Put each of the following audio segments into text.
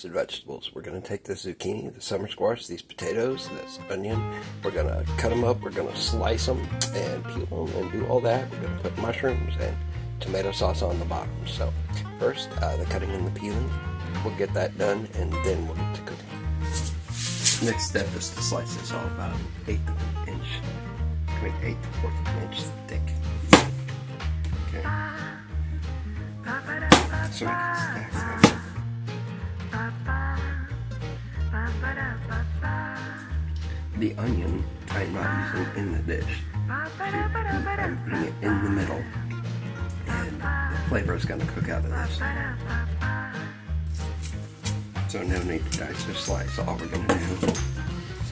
Vegetables. We're going to take the zucchini, the summer squash, these potatoes, this onion. We're going to cut them up. We're going to slice them and peel them and do all that. We're going to put mushrooms and tomato sauce on the bottom. So first, the cutting and the peeling. We'll get that done and then we'll get to cooking. Next step is to slice this all about 1/8 inch, between 1/8 to 1/4 inch thick. Okay. So we can stack them. The onion I'm not using in the dish. I'm putting it in the middle, and the flavor is going to cook out of this. So no need to dice or slice. All we're going to do is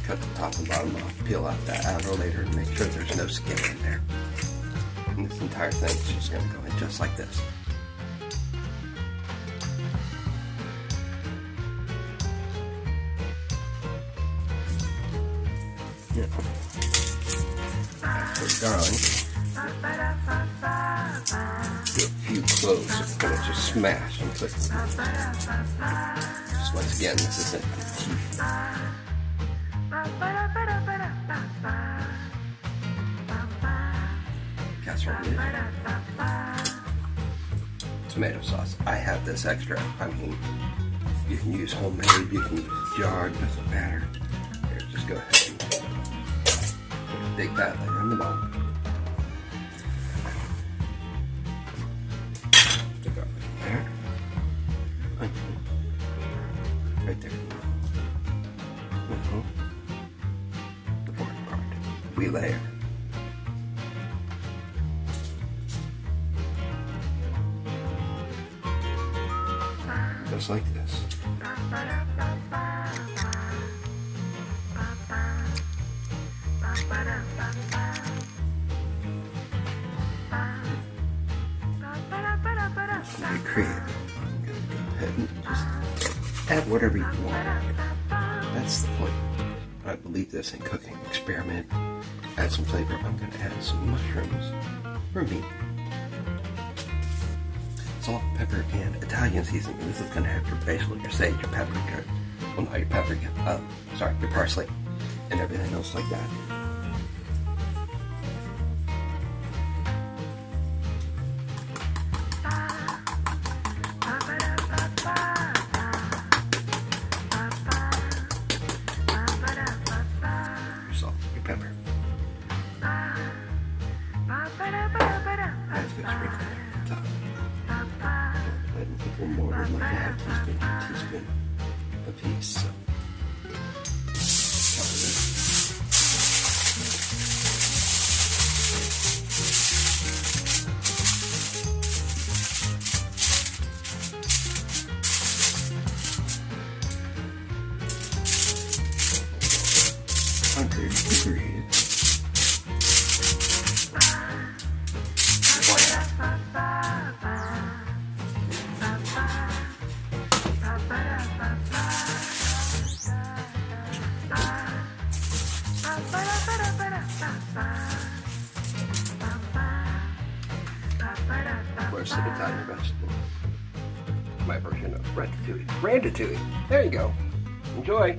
cut the top and bottom off, peel out that outer later, and make sure there's no skin in there. And this entire thing is just going to go in just like this. After garlic, do a few cloves of kind of just smash and put. Just once again, this isn't teeth. Casserole. Tomato sauce. I have this extra. I mean, you can use homemade, you can use jarred, doesn't matter. Here, just go ahead and dig that later in the bowl. The garlic there. Onion. Right there. The pork part. We layer. Just like this. To be creative, I'm going to go ahead and just add whatever you want. That's the point. I believe this in cooking. Experiment, add some flavor. I'm going to add some mushrooms for me. Salt, pepper, and Italian seasoning. This is going to have your basil, your sage, your paprika. Well, not your paprika. Sorry, your parsley, and everything else like that. Your salt, your pepper. That's good sprinkle at the top. I think one more would like to have a teaspoon apiece. So cover this. Roasted Italian vegetable. My version of Ratatouille. Randy-touille. There you go. Enjoy.